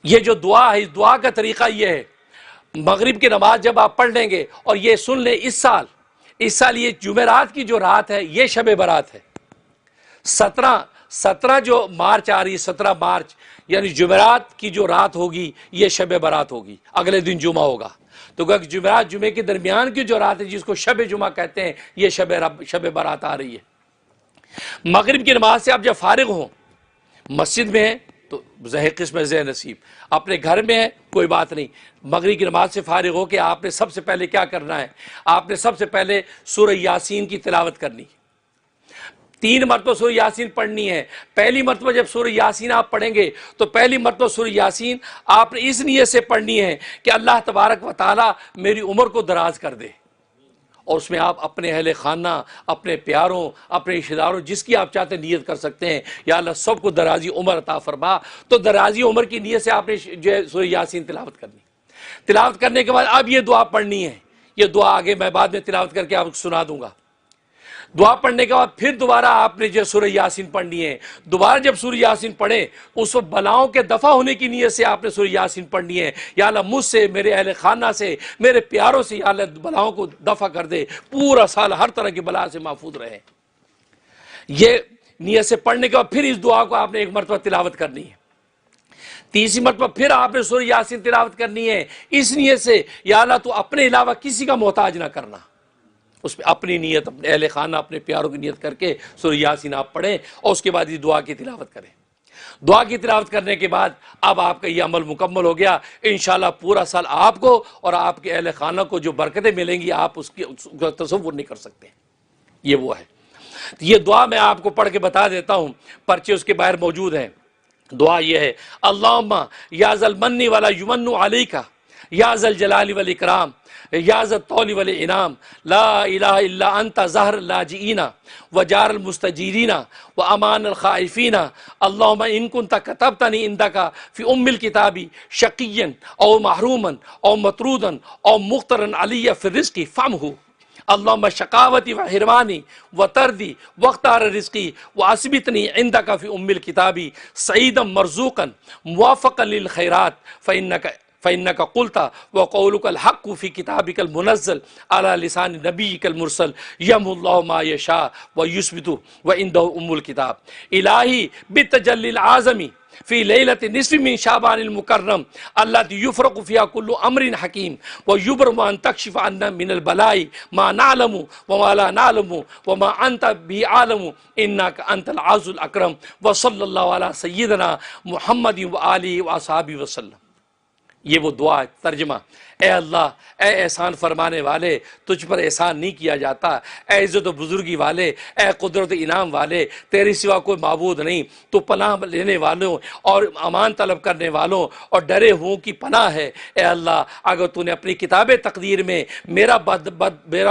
یہ جو دعا ہے، اس دعا کا طریقہ یہ ہے، مغرب کی نماز جب آپ پڑھ لیں گے، اور یہ سن لیں اس سال یہ جمعرات کی جو رات ہے یہ شب برات ہے، 17 جو مارچ آ رہی ہے، 17 مارچ یعنی جمعرات کی جو رات ہوگی یہ شب برات ہوگی، اگلے دن جمعہ ہوگا، تو جمعرات جمعے کے درمیان کی جو رات ہے جس کو شب جمعہ کہتے ہیں، یہ شب برات آ رہی ہے۔ مغرب کی نماز سے آپ جب فارغ ہوں، مسجد میں ہیں تو زہ قسم زہ نصیب، اپنے گھر میں ہے کوئی بات نہیں، مغرب کی نماز سے فارغ ہو کے آپ نے سب سے پہلے کیا کرنا ہے؟ آپ نے سب سے پہلے سورہ یاسین کی تلاوت کرنی ہے، 3 مرتبہ سورہ یاسین پڑھنی ہے۔ پہلی مرتبہ جب سورہ یاسین آپ پڑھیں گے تو پہلی مرتبہ سورہ یاسین آپ نے اس نیت سے پڑھنی ہے کہ اللہ تبارک و تعالی میری عمر کو دراز کر دے، اور اس میں آپ اپنے اہل خانہ، اپنے پیاروں، اپنے رشتہ داروں، جس کی آپ چاہتے ہیں نیت کر سکتے ہیں، یا اللہ سب کو درازی عمر عطا فرما۔ تو درازی عمر کی نیت سے آپ نے جو ہے سورہ یاسین تلاوت کرنی، تلاوت کرنے کے بعد اب یہ دعا پڑھنی ہے، یہ دعا آگے میں بعد میں تلاوت کر کے آپ کو سنا دوں گا۔ دعا پڑھنے کے بعد پھر دوبارہ آپ نے جو سورہ یاسین پڑھنی ہے، دوبارہ جب سورہ یاسین پڑھیں اس وقت بلاؤں کے دفع ہونے کی نیت سے آپ نے سورہ یاسین پڑھنی ہے، یا اللہ مجھ سے، میرے اہل خانہ سے، میرے پیاروں سے یا اللہ بلاؤں کو دفع کر دے، پورا سال ہر طرح کی بلا سے محفوظ رہے۔ یہ نیت سے پڑھنے کے بعد پھر اس دعا کو آپ نے ایک مرتبہ تلاوت کرنی ہے، تیسری مرتبہ پھر آپ نے سورہ یاسین تلاوت کرنی ہے، اس نیت سے یا اللہ تو اپنے علاوہ کسی کا محتاج نہ کرنا، اس میں اپنی نیت، اپنے اہل خانہ، اپنے پیاروں کی نیت کر کے سورہ یاسین آپ پڑھیں، اور اس کے بعد یہ دعا کی تلاوت کریں۔ دعا کی تلاوت کرنے کے بعد اب آپ کا یہ عمل مکمل ہو گیا، انشاءاللہ پورا سال آپ کو اور آپ کے اہل خانہ کو جو برکتیں ملیں گی آپ اس کا تصور نہیں کر سکتے۔ یہ وہ ہے، یہ دعا میں آپ کو پڑھ کے بتا دیتا ہوں، پرچے اس کے باہر موجود ہیں۔ دعا یہ ہے، اللہم یا ذا المن ولا یمن علیک یا ذا الجلال والاکرام یا ذا الطول والانعام لا الہ الا انت ظہر اللاجئین وجار المستجیرین وامان الخائفین اللہم ان کنت کتبتنی عندک فی ام الکتاب شقیا او محروما او مطرودا او مخترا علی فی الرزق فامہ اللہم شقاوتی و حرمانی و تردی واختار رزقی و اسبتنی عندک فی ام الکتاب سعیدا مرزوقا موافقا للخیرات فإنك قلت وقولك الحق في كتابك المنزل على لسان نبيك المرسل يمحو الله ما يشاء ويثبت وعنده أم الكتاب إلهي بالتجلي العظم في ليلة النصف من شعبان المكرم التي يفرق فيها كل أمر حكيم ويبرم أن تكشف عنا من البلاء ما نعلم وما لا نعلم وما أنت به عالم إنك أنت العز الأكرم وصلى الله على سيدنا محمد وآله وأصحابه وسلم۔ یہ وہ دعا ہے۔ ترجمہ، اے اللہ، اے احسان فرمانے والے، تجھ پر احسان نہیں کیا جاتا، اے عزت و بزرگی والے، اے قدرت انعام والے، تیرے سوا کوئی معبود نہیں، تو پناہ لینے والوں اور امان طلب کرنے والوں اور ڈرے ہوں کی پناہ ہے۔ اے اللہ، اگر تو نے اپنی کتاب تقدیر میں میرا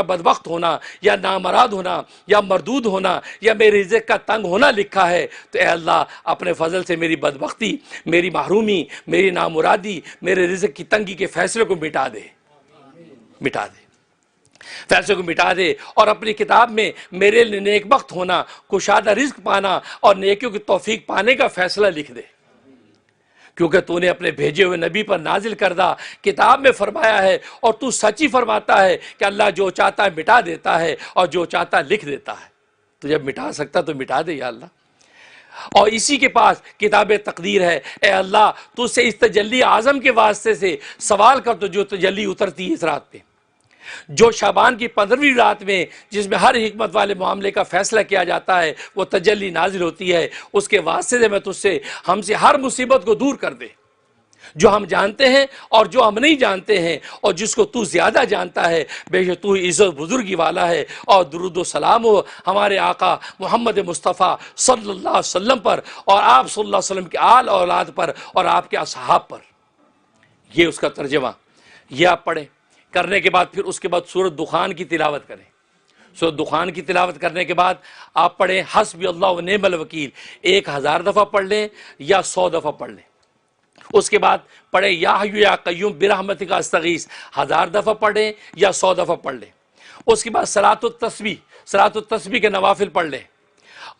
بدبخت ہونا یا نامراد ہونا یا مردود ہونا یا میرے رزق کا تنگ ہونا لکھا ہے تو اے اللہ اپنے فضل سے میری بدبختی، میری محرومی، میری نامرادی، میرے رزق کی تنگی کے فیصلے کو مٹا دے، فیصلے کو مٹا دے، اور اپنی کتاب میں میرے لیے نیک بخت ہونا، کشادہ رزق پانا اور نیکیوں کی توفیق پانے کا فیصلہ لکھ دے، کیونکہ تو نے اپنے بھیجے ہوئے نبی پر نازل کردہ کتاب میں فرمایا ہے، اور تو سچی فرماتا ہے کہ اللہ جو چاہتا ہے مٹا دیتا ہے اور جو چاہتا ہے لکھ دیتا ہے، تو جب مٹا سکتا تو مٹا دے یا اللہ۔ اور اسی کے پاس کتاب تقدیر ہے۔ اے اللہ، تو سے اس تجلی اعظم کے واسطے سے سوال کر تو جو تجلی اترتی ہے اس رات پہ، جو شعبان کی 15ویں رات میں جس میں ہر حکمت والے معاملے کا فیصلہ کیا جاتا ہے، وہ تجلی نازل ہوتی ہے، اس کے واسطے سے میں تجھ سے ہم سے ہر مصیبت کو دور کر دے، جو ہم جانتے ہیں اور جو ہم نہیں جانتے ہیں، اور جس کو تو زیادہ جانتا ہے، بے شک تو عزت بزرگی والا ہے۔ اور درود و سلام ہو ہمارے آقا محمد مصطفیٰ صلی اللہ علیہ وسلم پر، اور آپ صلی اللہ علیہ وسلم کے آل اولاد پر اور آپ کے اصحاب پر۔ یہ اس کا ترجمہ، یہ آپ پڑھیں۔ کرنے کے بعد پھر اس کے بعد سورۃ دخان کی تلاوت کریں۔ سورۃ دخان کی تلاوت کرنے کے بعد آپ پڑھیں حسبی اللہ و نعم الوکیل، 1000 دفعہ پڑھ لیں یا 100 دفعہ پڑھ لیں۔ اس کے بعد پڑھیں یا حی یا قیوم برحمتک استغیث، 1000 دفعہ پڑھیں یا 100 دفعہ پڑھ لیں۔ اس کے بعد صلاۃ التسبیح کے نوافل پڑھ لیں،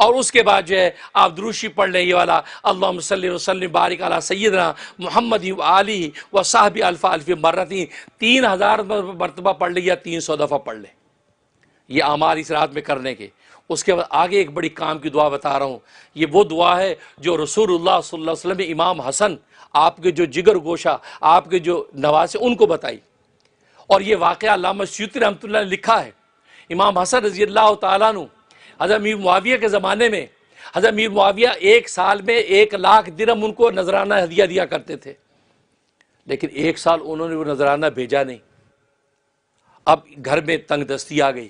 اور اس کے بعد جو ہے آپ دروشی پڑھ لیں یہ والا اللہم صلی وسلم بارک علی سیدنا محمد و آلہ و صحبہ الف الف مرتین 3000 مرتبہ پڑھ لیں یا 300 دفعہ پڑھ لیں، یہ اعمال اس رات میں کرنے کے۔ اس کے بعد آگے ایک بڑی کام کی دعا بتا رہا ہوں، یہ وہ دعا ہے جو رسول اللہ صلی اللہ علیہ وسلم نے امام حسن آپ کے جو جگر گوشہ آپ کے جو نواسے ان کو بتائی، اور یہ واقعہ علامہ سیوطی رحمۃ اللہ نے لکھا ہے۔ امام حسن رضی اللہ تعالیٰ عنہ حضرت امیر معاویہ کے زمانے میں حضرت امیر معاویہ ایک سال میں 1,00,000 درہم ان کو نذرانہ ہدیہ دیا کرتے تھے، لیکن ایک سال انہوں نے وہ نذرانہ بھیجا نہیں۔ اب گھر میں تنگ دستی آ گئی،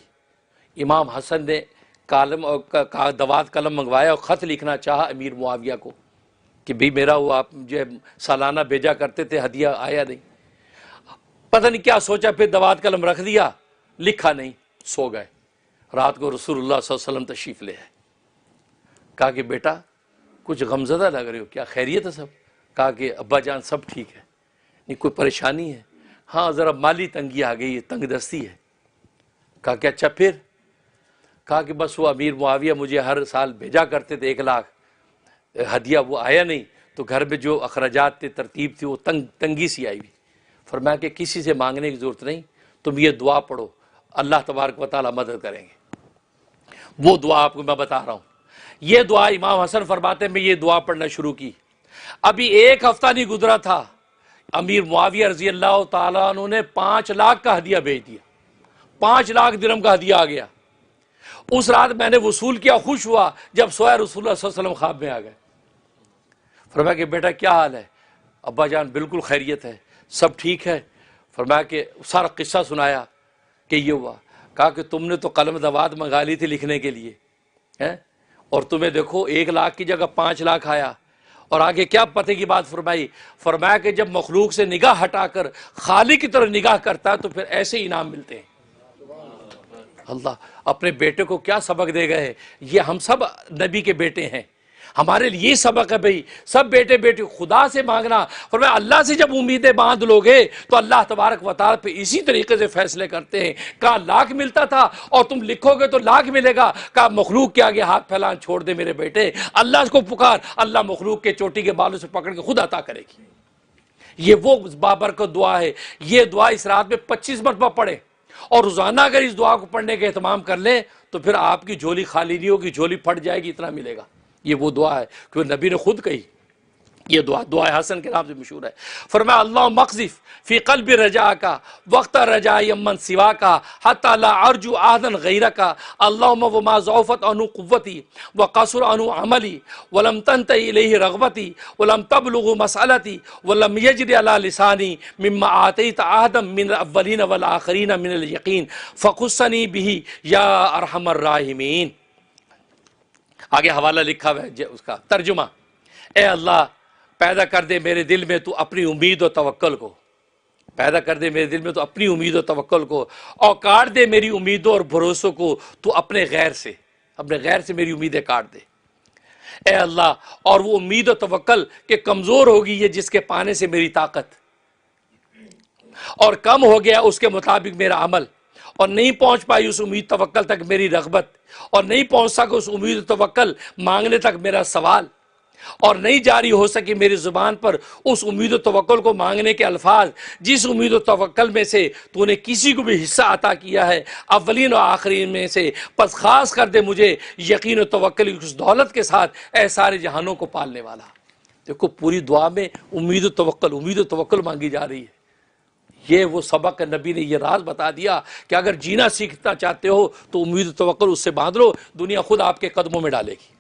امام حسن نے دوات قلم منگوایا اور خط لکھنا چاہا امیر معاویہ کو کہ بھی میرا وہ آپ جو ہے سالانہ بھیجا کرتے تھے ہدیہ آیا نہیں۔ پتہ نہیں کیا سوچا، پھر دوات قلم رکھ دیا، لکھا نہیں، سو گئے۔ رات کو رسول اللہ صلی اللہ علیہ وسلم تشریف لے آئے، کہا کہ بیٹا کچھ غمزدہ لگ رہے ہو، کیا خیریت ہے سب؟ کہا کہ ابا جان سب ٹھیک ہے، نہیں کوئی پریشانی ہے؟ ہاں ذرا مالی تنگی آ گئی ہے، تنگ دستی ہے۔ کہا کہ اچھا پھر؟ کہا کہ بس وہ امیر معاویہ مجھے ہر سال بھیجا کرتے تھے 1,00,000 ہدیہ، وہ آیا نہیں، تو گھر میں جو اخراجات تھے ترتیب تھی وہ تنگی سی آئی ہوئی۔ فرمایا کہ کسی سے مانگنے کی ضرورت نہیں، تم یہ دعا پڑھو، اللہ تبارک و تعالیٰ مدد کریں گے۔ وہ دعا آپ کو میں بتا رہا ہوں، یہ دعا امام حسن فرماتے ہیں میں یہ دعا پڑھنا شروع کی، ابھی 1 ہفتہ نہیں گزرا تھا، امیر معاویہ رضی اللہ تعالیٰ عنہ نے 5,00,000 کا ہدیہ بھیج دیا، 5,00,000 درہم کا ہدیہ آ گیا۔ اس رات میں نے وصول کیا، خوش ہوا، جب سویا رسول اللہ صلی اللہ علیہ وسلم خواب میں آ گئے۔ فرمایا کہ بیٹا کیا حال ہے؟ ابا جان بالکل خیریت ہے، سب ٹھیک ہے۔ فرمایا کہ سارا قصہ سنایا کہ یہ ہوا۔ کہا کہ تم نے تو قلم دوات منگا لی تھی لکھنے کے لیے، اور تمہیں دیکھو 1,00,000 کی جگہ 5,00,000 آیا۔ اور آگے کیا پتہ کی بات فرمائی؟ فرمایا کہ جب مخلوق سے نگاہ ہٹا کر خالق کی طرف نگاہ کرتا ہے تو پھر ایسے انعام ملتے ہیں۔ اللہ اپنے بیٹے کو کیا سبق دے گئے، یہ ہم سب نبی کے بیٹے ہیں، ہمارے لیے یہ سبق ہے بھئی، سب بیٹے بیٹے خدا سے مانگنا۔ فرمایا اللہ سے جب امیدیں باندھ لوگے تو اللہ تبارک و تعالیٰ پہ اسی طریقے سے فیصلے کرتے ہیں۔ کہا 1,00,000 ملتا تھا اور تم لکھو گے تو 1,00,000 ملے گا، کہا مخلوق کے آگے ہاتھ پھیلانا چھوڑ دے میرے بیٹے، اللہ کو پکار، اللہ مخلوق کے چوٹی کے بالوں سے پکڑ کے خود عطا کرے گی۔ یہ وہ بابرکت دعا ہے، یہ دعا اس رات میں 25 مرتبہ پڑھے، اور روزانہ اگر اس دعا کو پڑھنے کا اہتمام کر لیں تو پھر آپ کی جھولی خالی نہیں ہوگی، جھولی پھٹ جائے گی، اتنا ملے گا۔ یہ وہ دعا ہے کہ نبی نے خود کہی، یہ دعا حسن کے نام سے مشہور ہے۔ فرمایا اللہم اقذف فی قلب رجاءک وقت رجاء من سواک حتی لا ارجو احدا غیرک اللہم وما ضعفت عنہ قوتی وقصر عنہ عملی ولم تنتهی الیہ رغبتی ولم تبلغ مسألتی ولم یجر علی لسانی مما آتیت احدا من الاولین والآخرین من الیقین فخصنی بہ یا ارحم الراحمین۔ آگے حوالہ لکھا ہوا ہے اس کا ترجمہ، اے اللہ پیدا کر دے میرے دل میں تو اپنی امید و توکل کو، پیدا کر دے میرے دل میں تو اپنی امید و توکل کو، اور کاٹ دے میری امیدوں اور بھروسوں کو تو اپنے غیر سے میری امیدیں کاٹ دے اے اللہ۔ اور وہ امید و توکل کہ کمزور ہوگی یہ جس کے پانے سے میری طاقت، اور کم ہو گیا اس کے مطابق میرا عمل، اور نہیں پہنچ پائی اس امید توکل تک میری رغبت، اور نہیں پہنچ سکا اس امید و توکل مانگنے تک میرا سوال، اور نہیں جاری ہو سکی میری زبان پر اس امید و توکل کو مانگنے کے الفاظ جس امید و توکل میں سے تو نے کسی کو بھی حصہ عطا کیا ہے اولین و آخرین میں سے، پس خاص کر دے مجھے یقین و توکل کی اس دولت کے ساتھ اے سارے جہانوں کو پالنے والا۔ دیکھو پوری دعا میں امید و توکل مانگی جا رہی ہے۔ یہ وہ سبق نبی نے یہ راز بتا دیا کہ اگر جینا سیکھنا چاہتے ہو تو امید و توکل اس سے باندھ لو، دنیا خود آپ کے قدموں میں ڈالے گی۔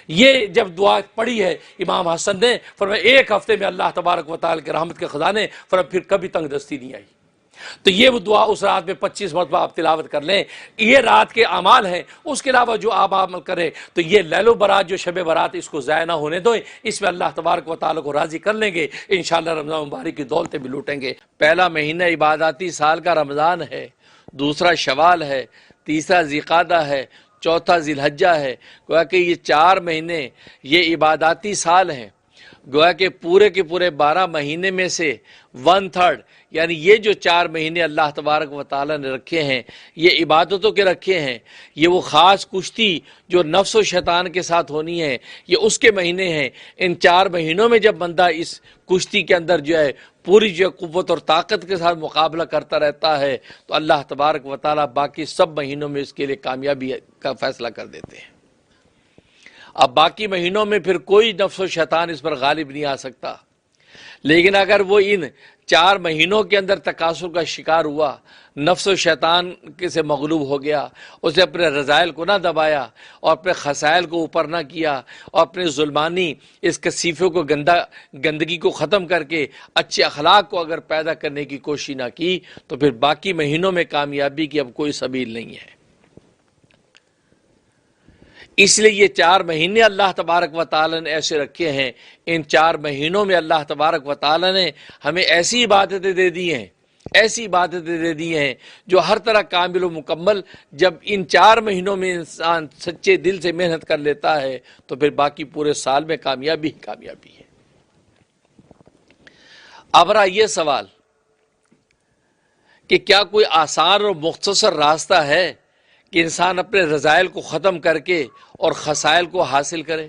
یہ جب دعا پڑھی ہے امام حسن نے، فرمایا 1 ہفتے میں اللہ تبارک و تعالی کے رحمت کے خزانے، فرمایا پھر کبھی تنگ دستی نہیں آئی۔ تو یہ وہ دعا اس رات میں 25 مرتبہ آپ تلاوت کر لیں، یہ رات کے اعمال ہیں۔ اس کے علاوہ جو آپ عمل کریں تو یہ لیل و برات جو شب برات اس کو ضائع نہ ہونے دو، اس میں اللہ تبارک و تعالیٰ کو راضی کر لیں گے، انشاءاللہ رمضان مبارک کی دولتیں بھی لوٹیں گے۔ پہلا مہینہ عباداتی سال کا رمضان ہے، دوسرا شوال ہے، تیسرا ذی-القعدہ ہے، چوتھا ذی الحجہ ہے۔ گویا کہ یہ 4 مہینے یہ عباداتی سال ہیں۔ گویا کہ پورے کے پورے 12 مہینے میں سے 1/3 یعنی یہ جو 4 مہینے اللہ تبارک و تعالیٰ نے رکھے ہیں یہ عبادتوں کے رکھے ہیں، یہ وہ خاص کشتی جو نفس و شیطان کے ساتھ ہونی ہے یہ اس کے مہینے ہیں۔ ان 4 مہینوں میں جب بندہ اس کشتی کے اندر جو ہے پوری جو قوت اور طاقت کے ساتھ مقابلہ کرتا رہتا ہے تو اللہ تبارک و تعالیٰ باقی سب مہینوں میں اس کے لیے کامیابی کا فیصلہ کر دیتے ہیں۔ اب باقی مہینوں میں پھر کوئی نفس و شیطان اس پر غالب نہیں آ سکتا، لیکن اگر وہ ان 4 مہینوں کے اندر تکاثر کا شکار ہوا، نفس و شیطان سے مغلوب ہو گیا، اسے اپنے رذائل کو نہ دبایا اور اپنے خسائل کو اوپر نہ کیا اور اپنے ظلمانی اس کثیفے کو گندگی کو ختم کر کے اچھے اخلاق کو اگر پیدا کرنے کی کوشش نہ کی تو پھر باقی مہینوں میں کامیابی کی اب کوئی سبیل نہیں ہے۔ اس لیے یہ 4 مہینے اللہ تبارک و تعالیٰ نے ایسے رکھے ہیں، ان 4 مہینوں میں اللہ تبارک و تعالیٰ نے ہمیں ایسی عبادتیں دے دی ہیں، ایسی عبادتیں دے دی ہیں جو ہر طرح کامل و مکمل جب ان 4 مہینوں میں انسان سچے دل سے محنت کر لیتا ہے تو پھر باقی پورے سال میں کامیابی ہی کامیابی ہے۔ اب رہا یہ سوال کہ کیا کوئی آسان اور مختصر راستہ ہے کہ انسان اپنے رذائل کو ختم کر کے اور خسائل کو حاصل کرے؟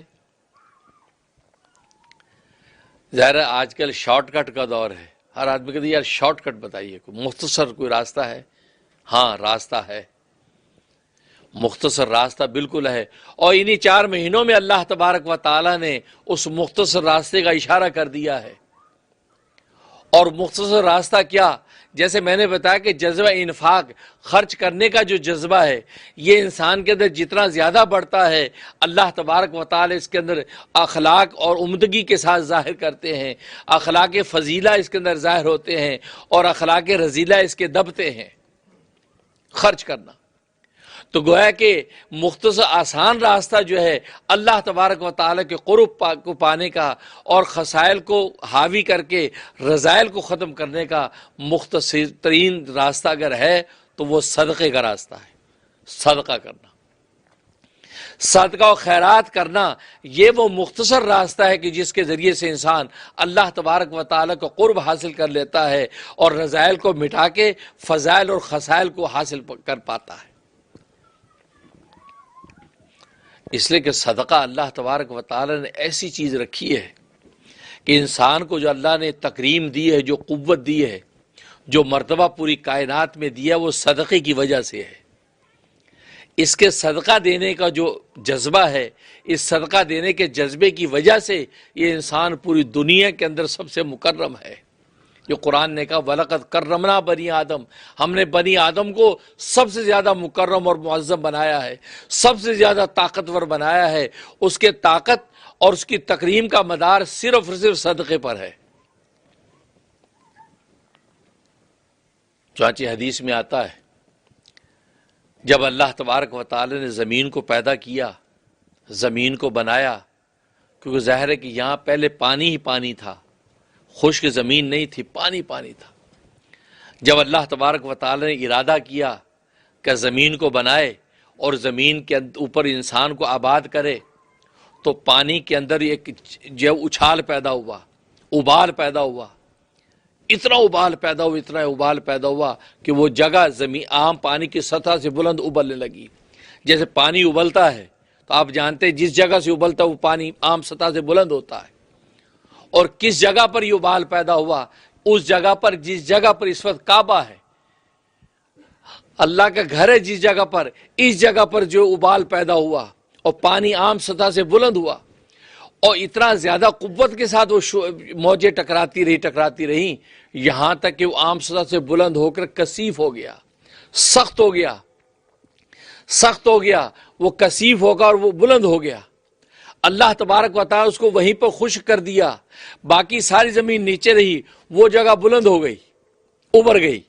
ظاہر ہے آج کل شارٹ کٹ کا دور ہے، ہر آدمی کہتے ہیں یار شارٹ کٹ بتائیے، کوئی مختصر کوئی راستہ ہے؟ ہاں راستہ ہے، مختصر راستہ بالکل ہے، اور انہی 4 مہینوں میں اللہ تبارک و تعالیٰ نے اس مختصر راستے کا اشارہ کر دیا ہے۔ اور مختصر راستہ کیا؟ جیسے میں نے بتایا کہ جذبہ انفاق، خرچ کرنے کا جو جذبہ ہے یہ انسان کے اندر جتنا زیادہ بڑھتا ہے اللہ تبارک و تعالی اس کے اندر اخلاق اور عمدگی کے ساتھ ظاہر کرتے ہیں، اخلاق فضیلہ اس کے اندر ظاہر ہوتے ہیں اور اخلاق رذیلہ اس کے دبتے ہیں۔ خرچ کرنا تو گویا کہ مختصر آسان راستہ جو ہے اللہ تبارک و تعالیٰ کے قرب کو پانے کا اور خسائل کو حاوی کر کے رذائل کو ختم کرنے کا مختصر ترین راستہ اگر ہے تو وہ صدقے کا راستہ ہے۔ صدقہ کرنا، صدقہ و خیرات کرنا یہ وہ مختصر راستہ ہے کہ جس کے ذریعے سے انسان اللہ تبارک و تعالیٰ کو قرب حاصل کر لیتا ہے اور رذائل کو مٹا کے فضائل اور خسائل کو حاصل کر پاتا ہے۔ اس لیے کہ صدقہ اللہ تبارک و تعالیٰ نے ایسی چیز رکھی ہے کہ انسان کو جو اللہ نے تکریم دی ہے، جو قوت دی ہے، جو مرتبہ پوری کائنات میں دیا وہ صدقے کی وجہ سے ہے۔ اس کے صدقہ دینے کا جو جذبہ ہے، اس صدقہ دینے کے جذبے کی وجہ سے یہ انسان پوری دنیا کے اندر سب سے مکرم ہے۔ جو قرآن نے کہا وَلَقَدْ كَرَّمْنَا بنی آدم، ہم نے بنی آدم کو سب سے زیادہ مکرم اور معظم بنایا ہے، سب سے زیادہ طاقتور بنایا ہے۔ اس کے طاقت اور اس کی تکریم کا مدار صرف اور صرف صدقے پر ہے۔ چنانچہ حدیث میں آتا ہے جب اللہ تبارک و تعالی نے زمین کو پیدا کیا، زمین کو بنایا، کیونکہ ظاہر ہے کہ یہاں پہلے پانی ہی پانی تھا، خشک زمین نہیں تھی، پانی پانی تھا۔ جب اللہ تبارک و تعالی نے ارادہ کیا کہ زمین کو بنائے اور زمین کے اوپر انسان کو آباد کرے تو پانی کے اندر ایک جو اچھال پیدا ہوا، ابال پیدا ہوا، اتنا ابال پیدا ہوا کہ وہ جگہ زمین عام پانی کی سطح سے بلند ابلنے لگی۔ جیسے پانی ابلتا ہے تو آپ جانتے ہیں جس جگہ سے ابلتا ہے وہ پانی عام سطح سے بلند ہوتا ہے، اور کس جگہ پر یہ ابال پیدا ہوا؟ اس جگہ پر جس جگہ پر اس وقت کعبہ ہے، اللہ کا گھر ہے جس جگہ پر، اس جگہ پر جو ابال پیدا ہوا اور پانی عام سطح سے بلند ہوا اور اتنا زیادہ قوت کے ساتھ وہ موجیں ٹکراتی رہی یہاں تک کہ وہ عام سطح سے بلند ہو کر کثیف ہو گیا، سخت ہو گیا، وہ کثیف ہوگا اور وہ بلند ہو گیا۔ اللہ تبارک و تعالیٰ اس کو وہیں پر خشک کر دیا، باقی ساری زمین نیچے رہی، وہ جگہ بلند ہو گئی، ابھر گئی۔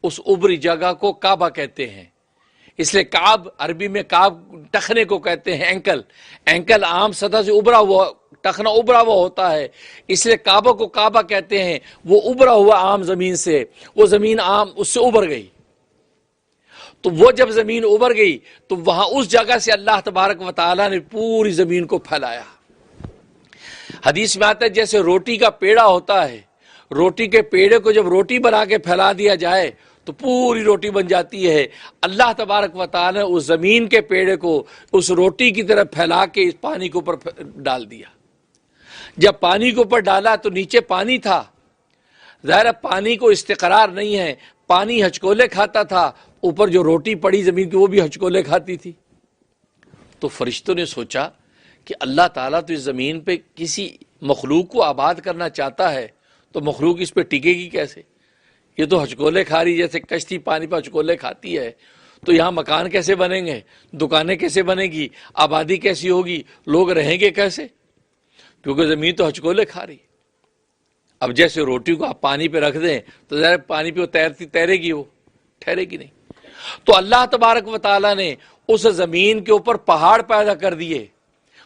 اس ابری جگہ کو کعبہ کہتے ہیں۔ اس لیے کعب عربی میں کعب ٹخنے کو کہتے ہیں، اینکل عام سطح سے ابھرا ہوا، ٹخنا ابھرا ہوا ہوتا ہے، اس لیے کعبہ کو کعبہ کہتے ہیں۔ وہ ابھرا ہوا عام زمین سے، وہ زمین عام اس سے ابھر گئی، تو وہ جب زمین ابھر گئی تو وہاں اس جگہ سے اللہ تبارک و تعالیٰ نے پوری زمین کو پھیلایا۔ حدیث میں آتا ہے جیسے روٹی کا پیڑا ہوتا ہے، روٹی کے پیڑے کو جب روٹی بنا کے پھیلا دیا جائے تو پوری روٹی بن جاتی ہے، اللہ تبارک و تعالی نے اس زمین کے پیڑے کو اس روٹی کی طرح پھیلا کے اس پانی کے اوپر ڈال دیا۔ جب پانی کے اوپر ڈالا تو نیچے پانی تھا، ظاہر پانی کو استقرار نہیں ہے، پانی ہچکولے کھاتا تھا، اوپر جو روٹی پڑی زمین کی وہ بھی ہچکولے کھاتی تھی۔ تو فرشتوں نے سوچا کہ اللہ تعالیٰ تو اس زمین پہ کسی مخلوق کو آباد کرنا چاہتا ہے تو مخلوق اس پہ ٹکے گی کیسے؟ یہ تو ہچکولے کھا رہی، جیسے کشتی پانی پہ ہچکولے کھاتی ہے، تو یہاں مکان کیسے بنیں گے، دکانیں کیسے بنیں گی، آبادی کیسی ہوگی، لوگ رہیں گے کیسے؟ کیونکہ زمین تو ہچکولے کھا رہی۔ اب جیسے روٹی کو آپ پانی پہ رکھ دیں تو ظاہر پانی پہ وہ تیرے گی، وہ ٹھہرے گی نہیں۔ تو اللہ تبارک و تعالیٰ نے اس زمین کے اوپر پہاڑ پیدا کر دیے،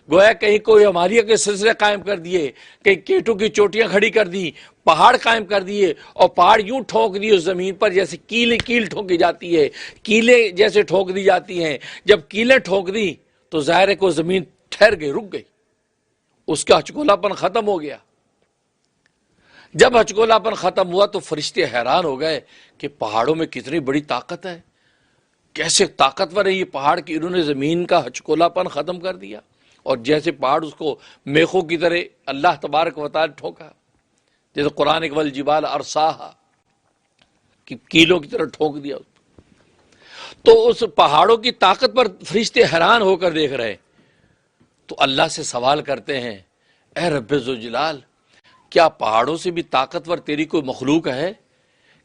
گویا کہیں کوئی ہمالیہ کے سلسلے قائم کر دیے، کہیں کیٹوں کی چوٹیاں کھڑی کر دی، پہاڑ قائم کر دیے، اور پہاڑ یوں ٹھونک دیے اس زمین پر جیسے کیل ٹھونکی جاتی ہے، کیلیں جیسے ٹھونک دی جاتی ہیں۔ جب کیلیں ٹھونک دی تو ظاہر ہے کہ وہ زمین ٹھہر گئی، رک گئی، اس کا ہچکولا پن ختم ہو گیا۔ جب ہچکولا پن ختم ہوا تو فرشتے حیران ہو گئے کہ پہاڑوں میں کتنی بڑی طاقت ہے، کیسے طاقتور ہے یہ پہاڑ کہ انہوں نے زمین کا ہچکولا پن ختم کر دیا، اور جیسے پہاڑ اس کو میخوں کی طرح اللہ تبارک و تعالی ٹھوکا، جیسے قرآن والجبال ارساہا کہ کیلوں کی طرح ٹھوک دیا۔ تو اس پہاڑوں کی طاقت پر فرشتے حیران ہو کر دیکھ رہے، تو اللہ سے سوال کرتے ہیں، اے رب ذوالجلال، کیا پہاڑوں سے بھی طاقتور تیری کوئی مخلوق ہے؟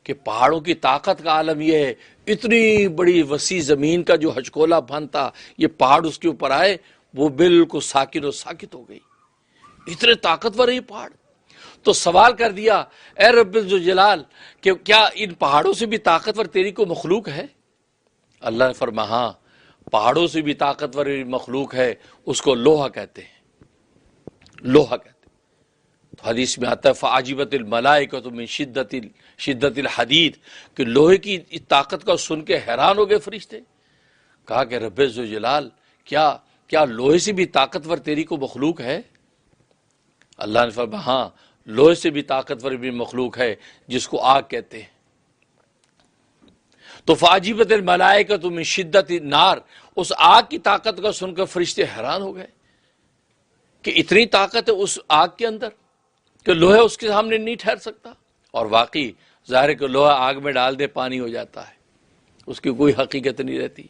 کہ پہاڑوں کی طاقت کا عالم یہ ہے، اتنی بڑی وسیع زمین کا جو ہچکولا پن تھا، یہ پہاڑ اس کے اوپر آئے، وہ بالکل ساکن و ساکت ہو گئی، اتنے طاقتور ہے یہ پہاڑ۔ تو سوال کر دیا، اے رب ذوالجلال، کہ کیا ان پہاڑوں سے بھی طاقتور تیری کوئی مخلوق ہے؟ اللہ نے فرمایا ہاں، پہاڑوں سے بھی طاقتور مخلوق ہے، اس کو لوہا کہتے ہیں، لوہا کہتے ہیں۔ تو حدیث میں آتا ہے فعجبت الملائکۃ من شدت الحدید، کہ لوہے کی طاقت کا سن کے حیران ہو گئے فرشتے۔ کہا کہ رب ذوالجلال، کیا لوہے سے بھی طاقتور تیری کو مخلوق ہے؟ اللہ نے فرمایا ہاں، لوہے سے بھی طاقتور بھی مخلوق ہے جس کو آگ کہتے ہیں۔ تو فعجبت الملائکۃ من شدت النار، اس آگ کی طاقت کا سن کر فرشتے حیران ہو گئے کہ اتنی طاقت ہے اس آگ کے اندر کہ لوہا اس کے سامنے نہیں ٹھہر سکتا۔ اور واقعی ظاہر ہے کہ لوہا آگ میں ڈال دے پانی ہو جاتا ہے، اس کی کوئی حقیقت نہیں رہتی،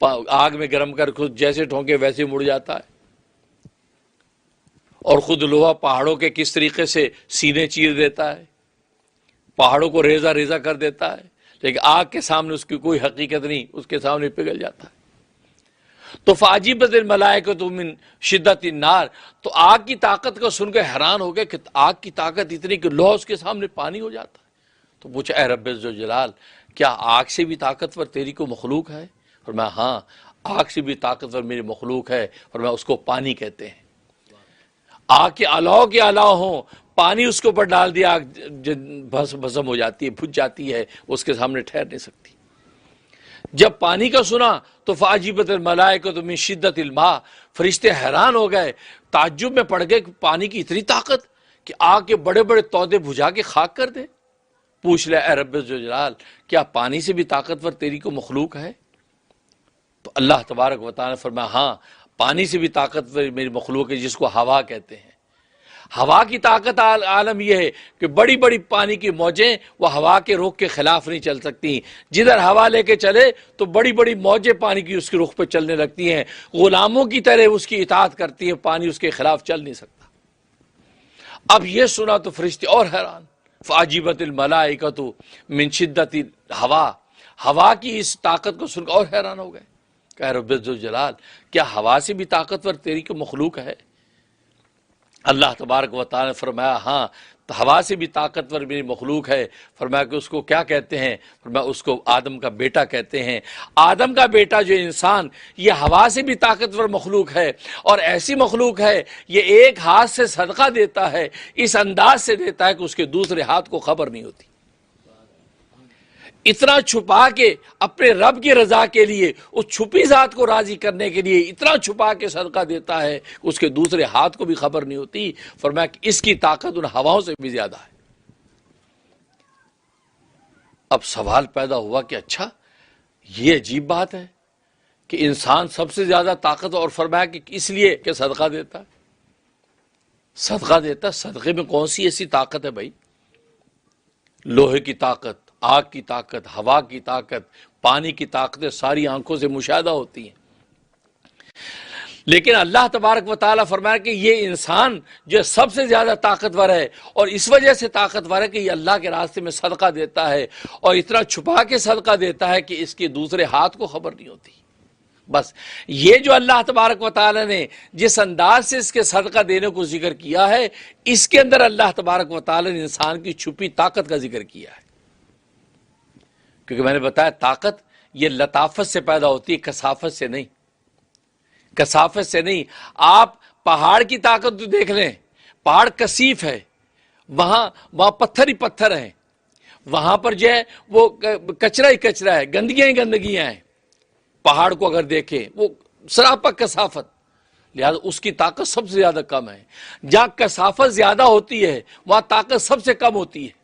آگ میں گرم کر خود جیسے ٹھونکے ویسے مڑ جاتا ہے۔ اور خود لوہا پہاڑوں کے کس طریقے سے سینے چیر دیتا ہے، پہاڑوں کو ریزہ ریزہ کر دیتا ہے، لیکن آگ کے سامنے اس کی کوئی حقیقت نہیں، اس کے سامنے پگھل جاتا ہے۔ تو فعجبت الملائکۃ من شدت النار، تو آگ کی طاقت کو سن کے حیران ہو گئے کہ آگ کی طاقت اتنی کہ لوہا اس کے سامنے پانی ہو جاتا ہے۔ تو پوچھا اے رب ذوالجلال، کیا آگ سے بھی طاقتور تیری کو مخلوق ہے؟ فرمایا ہاں، آگ سے بھی طاقتور میری مخلوق ہے، فرمایا اس کو پانی کہتے ہیں۔ آگ کے علاوہ ہوں، پانی اس کے اوپر ڈال دیا، آگ بھسم ہو جاتی ہے، بجھ جاتی ہے، اس کے سامنے ٹھہر نہیں سکتی۔ جب پانی کا سنا تو فعجبت الملائکۃ من شدت الماء، فرشتے حیران ہو گئے، تعجب میں پڑ گئے کہ پانی کی اتنی طاقت کہ آگ کے بڑے بڑے تودے بجھا کے خاک کر دے۔ پوچھ لے اے رب ذوالجلال، کیا پانی سے بھی طاقتور تیری کو مخلوق ہے؟ تو اللہ تبارک و تعالیٰ نے فرمایا ہاں، پانی سے بھی طاقتور میری مخلوق ہے جس کو ہوا کہتے ہیں۔ ہوا کی طاقت عالم یہ ہے کہ بڑی بڑی پانی کی موجیں وہ ہوا کے رخ کے خلاف نہیں چل سکتی، جدھر ہوا لے کے چلے تو بڑی بڑی موجیں پانی کی اس کے رخ پہ چلنے لگتی ہیں، غلاموں کی طرح اس کی اطاعت کرتی ہیں، پانی اس کے خلاف چل نہیں سکتا۔ اب یہ سنا تو فرشتے اور حیران، فعجبت الملائکۃ من شدت الہوا، ہوا کی اس طاقت کو سن کر اور حیران ہو گئے کہ رب ذوالجلال، کیا ہوا سے بھی طاقتور تیری کو مخلوق ہے؟ اللہ تبارک و تعالیٰ نے فرمایا ہاں، ہوا سے بھی طاقتور میری مخلوق ہے۔ فرمایا کہ اس کو کیا کہتے ہیں؟ فرمایا اس کو آدم کا بیٹا کہتے ہیں۔ آدم کا بیٹا جو انسان، یہ ہوا سے بھی طاقتور مخلوق ہے، اور ایسی مخلوق ہے یہ ایک ہاتھ سے صدقہ دیتا ہے، اس انداز سے دیتا ہے کہ اس کے دوسرے ہاتھ کو خبر نہیں ہوتی۔ اتنا چھپا کے اپنے رب کی رضا کے لیے، اس چھپی ذات کو راضی کرنے کے لیے اتنا چھپا کے صدقہ دیتا ہے کہ اس کے دوسرے ہاتھ کو بھی خبر نہیں ہوتی۔ فرمایا کہ اس کی طاقت ان ہواؤں سے بھی زیادہ ہے۔ اب سوال پیدا ہوا کہ اچھا یہ عجیب بات ہے کہ انسان سب سے زیادہ طاقت، اور فرمایا کہ اس لیے کہ صدقہ دیتا ہے۔ صدقہ دیتا ہے، صدقے میں کون سی ایسی طاقت ہے بھائی؟ لوہے کی طاقت، آگ کی طاقت، ہوا کی طاقت، پانی کی طاقتیں ساری آنکھوں سے مشاہدہ ہوتی ہیں، لیکن اللہ تبارک و تعالیٰ فرمایا کہ یہ انسان جو سب سے زیادہ طاقتور ہے، اور اس وجہ سے طاقتور ہے کہ یہ اللہ کے راستے میں صدقہ دیتا ہے، اور اتنا چھپا کے صدقہ دیتا ہے کہ اس کے دوسرے ہاتھ کو خبر نہیں ہوتی۔ بس یہ جو اللہ تبارک و تعالیٰ نے جس انداز سے اس کے صدقہ دینے کو ذکر کیا ہے، اس کے اندر اللہ تبارک و تعالیٰ نے انسان کی چھپی طاقت کا ذکر کیا ہے۔ کیونکہ میں نے بتایا طاقت یہ لطافت سے پیدا ہوتی ہے، کثافت سے نہیں، کثافت سے نہیں۔ آپ پہاڑ کی طاقت تو دیکھ لیں، پہاڑ کثیف ہے، وہاں پتھر ہی پتھر ہیں، وہاں پر جو ہے وہ کچرا ہی کچرا ہے، گندگیاں ہی گندگیاں ہیں۔ پہاڑ کو اگر دیکھیں وہ سراپا کثافت، لہذا اس کی طاقت سب سے زیادہ کم ہے۔ جہاں کثافت زیادہ ہوتی ہے وہاں طاقت سب سے کم ہوتی ہے۔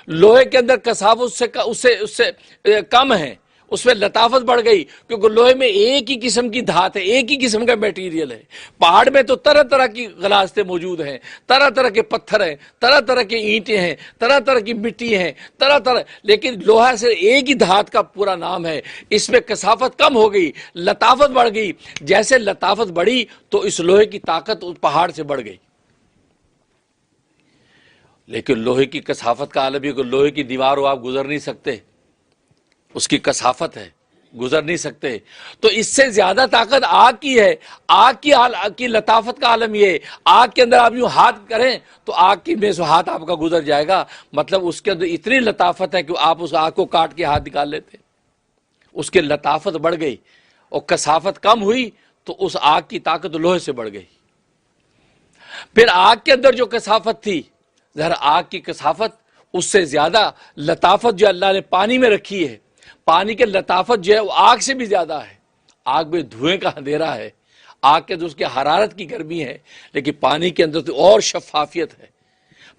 لوہے کے اندر کثافت اس سے کم ہے، اس میں لطافت بڑھ گئی، کیونکہ لوہے میں ایک ہی قسم کی دھات ہے، ایک ہی قسم کا میٹیریل ہے۔ پہاڑ میں تو طرح طرح کی غلاظتیں موجود ہیں، طرح طرح کے پتھر ہیں، طرح طرح کی اینٹیں ہیں، طرح طرح کی مٹی ہیں، طرح طرح، لیکن لوہا سے ایک ہی دھات کا پورا نام ہے۔ اس میں کثافت کم ہو گئی، لطافت بڑھ گئی۔ جیسے لطافت بڑھی تو اس لوہے کی طاقت اس پہاڑ سے بڑھ گئی۔ لیکن لوہے کی کثافت کا عالم یہ کہ لوہے کی دیوار ہو آپ گزر نہیں سکتے، اس کی کثافت ہے، گزر نہیں سکتے۔ تو اس سے زیادہ طاقت آگ کی ہے۔ آگ کی لطافت کا عالم یہ ہے، آگ کے اندر آپ یوں ہاتھ کریں تو آگ کی میں سے ہاتھ آپ کا گزر جائے گا، مطلب اس کے اندر اتنی لطافت ہے کہ آپ اس آگ کو کاٹ کے ہاتھ نکال لیتے۔ اس کی لطافت بڑھ گئی اور کثافت کم ہوئی تو اس آگ کی طاقت لوہے سے بڑھ گئی۔ پھر آگ کے اندر جو کثافت تھی، ظاہر آگ کی کثافت اس سے زیادہ لطافت جو اللہ نے پانی میں رکھی ہے، پانی کے لطافت جو ہے وہ آگ سے بھی زیادہ ہے۔ آگ میں دھوئیں کا اندھیرا ہے، آگ کے اندر اس کی حرارت کی گرمی ہے، لیکن پانی کے اندر تو اور شفافیت ہے۔